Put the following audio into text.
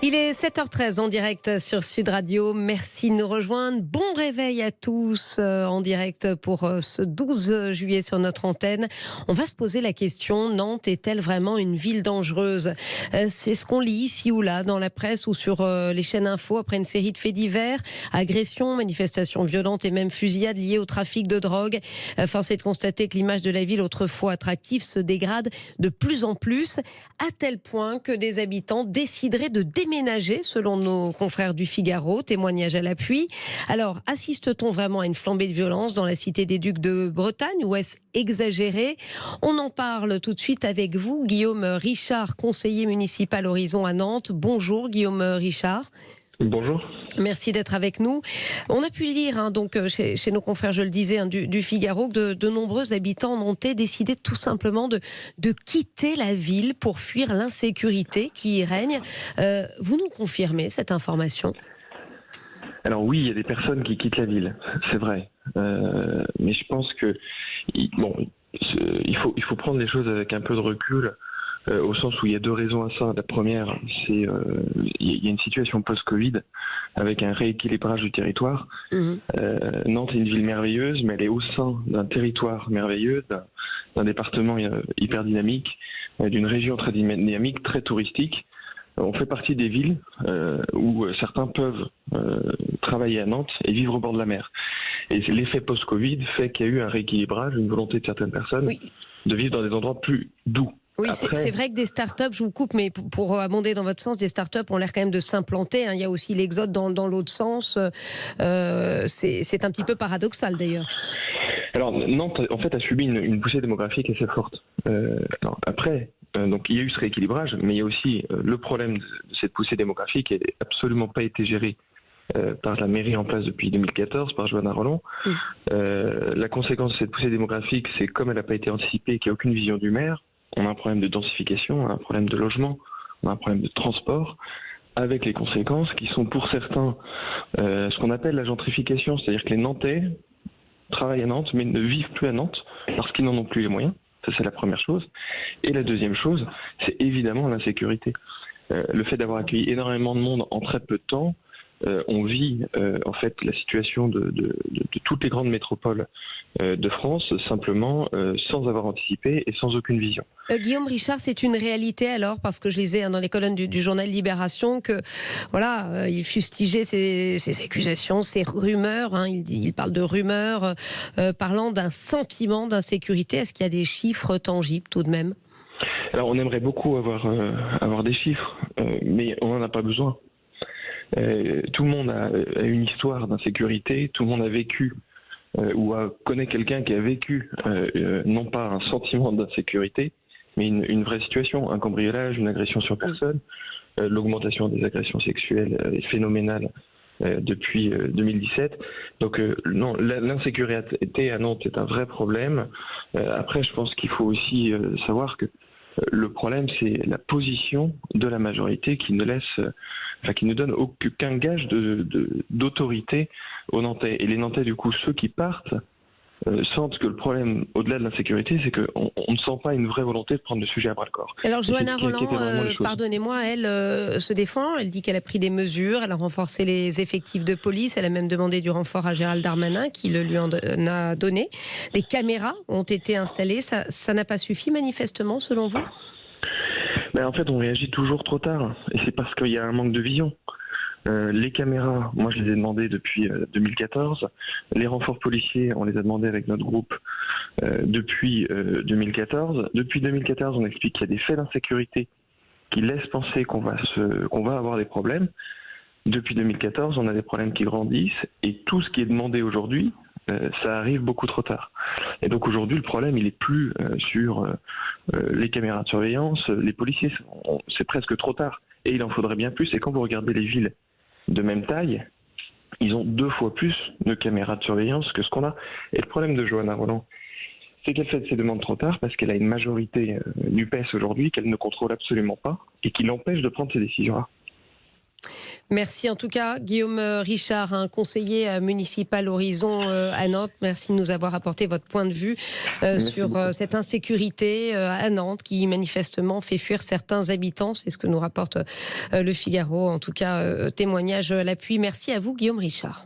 Il est 7h13 en direct sur Sud Radio. Merci de nous rejoindre. Bon réveil à tous en direct pour ce 12 juillet sur notre antenne. On va se poser la question, Nantes est-elle vraiment une ville dangereuse ? C'est ce qu'on lit ici ou là dans la presse ou sur les chaînes info après une série de faits divers, agressions, manifestations violentes et même fusillades liées au trafic de drogue. Force est de constater que l'image de la ville autrefois attractive se dégrade de plus en plus, à tel point que des habitants décideraient de déménager selon nos confrères du Figaro, témoignage à l'appui. Alors, assiste-t-on vraiment à une flambée de violence dans la cité des Ducs de Bretagne ou est-ce exagéré ? On en parle tout de suite avec vous, Guillaume Richard, conseiller municipal Horizon à Nantes. Bonjour Guillaume Richard. Bonjour. Merci d'être avec nous. On a pu lire donc chez nos confrères, je le disais, du Figaro, que de nombreux habitants nantais décidaient tout simplement de quitter la ville pour fuir l'insécurité qui y règne. Vous nous confirmez cette information ? Alors oui, il y a des personnes qui quittent la ville, c'est vrai. Mais je pense que il faut prendre les choses avec un peu de recul. Au sens où il y a deux raisons à ça. La première, c'est il y a une situation post-Covid avec un rééquilibrage du territoire. Nantes est une ville merveilleuse, mais elle est au sein d'un territoire merveilleux, d'un département hyper dynamique, d'une région très dynamique, très touristique. On fait partie des villes où certains peuvent travailler à Nantes et vivre au bord de la mer. Et l'effet post-Covid fait qu'il y a eu un rééquilibrage, une volonté de certaines personnes de vivre dans des endroits plus doux. Oui, c'est vrai que des startups, je vous coupe, mais pour abonder dans votre sens, des startups ont l'air quand même de s'implanter. Il y a aussi l'exode dans l'autre sens. C'est un petit peu paradoxal d'ailleurs. Alors Nantes, en fait, a subi une poussée démographique assez forte. Donc il y a eu ce rééquilibrage, mais il y a aussi le problème de cette poussée démographique qui n'a absolument pas été gérée par la mairie en place depuis 2014, par Johanna Rolland. La conséquence de cette poussée démographique, c'est comme elle n'a pas été anticipée, qu'il n'y a aucune vision du maire. On a un problème de densification, on a un problème de logement, on a un problème de transport, avec les conséquences qui sont pour certains ce qu'on appelle la gentrification, c'est-à-dire que les Nantais travaillent à Nantes mais ne vivent plus à Nantes parce qu'ils n'en ont plus les moyens. Ça, c'est la première chose. Et la deuxième chose, c'est évidemment l'insécurité. Le fait d'avoir accueilli énormément de monde en très peu de temps, on vit en fait la situation de toutes les grandes métropoles de France simplement sans avoir anticipé et sans aucune vision. Guillaume Richard, c'est une réalité alors, parce que je lisais dans les colonnes du journal Libération que il fustigeait ces accusations, ces rumeurs. Il parle de rumeurs parlant d'un sentiment d'insécurité. Est-ce qu'il y a des chiffres tangibles tout de même ? Alors on aimerait beaucoup avoir des chiffres, mais on n'en a pas besoin. Tout le monde a une histoire d'insécurité, tout le monde a vécu connaît quelqu'un qui a vécu non pas un sentiment d'insécurité, mais une vraie situation, un cambriolage, une agression sur personne. L'augmentation des agressions sexuelles est phénoménale depuis 2017. Donc non, l'insécurité à Nantes est un vrai problème. Après, je pense qu'il faut aussi savoir que le problème, c'est la position de la majorité qui ne donne aucun gage d'autorité aux Nantais. Et les Nantais, du coup, ceux qui partent, sentent que le problème, au-delà de l'insécurité, c'est qu'on ne sent pas une vraie volonté de prendre le sujet à bras-le-corps. Alors Johanna Rolland, pardonnez-moi, elle se défend, elle dit qu'elle a pris des mesures, elle a renforcé les effectifs de police, elle a même demandé du renfort à Gérald Darmanin qui le lui en a donné. Des caméras ont été installées, ça n'a pas suffi manifestement selon vous ? En fait, on réagit toujours trop tard, et c'est parce qu'il y a un manque de vision. Les caméras, moi je les ai demandées depuis 2014. Les renforts policiers, on les a demandés avec notre groupe depuis 2014. Depuis 2014, on explique qu'il y a des faits d'insécurité qui laissent penser qu'on va avoir des problèmes. Depuis 2014, on a des problèmes qui grandissent et tout ce qui est demandé aujourd'hui, ça arrive beaucoup trop tard. Et donc aujourd'hui, le problème, il est plus sur les caméras de surveillance, les policiers, c'est presque trop tard. Et il en faudrait bien plus. Et quand vous regardez les villes de même taille, ils ont 2 fois plus de caméras de surveillance que ce qu'on a. Et le problème de Johanna Rolland, c'est qu'elle fait ses demandes trop tard parce qu'elle a une majorité NUPES aujourd'hui qu'elle ne contrôle absolument pas et qui l'empêche de prendre ces décisions-là. Merci en tout cas, Guillaume Richard, un conseiller municipal Horizon à Nantes. Merci de nous avoir apporté votre point de vue sur cette insécurité à Nantes qui manifestement fait fuir certains habitants. C'est ce que nous rapporte le Figaro. En tout cas, témoignage à l'appui. Merci à vous, Guillaume Richard.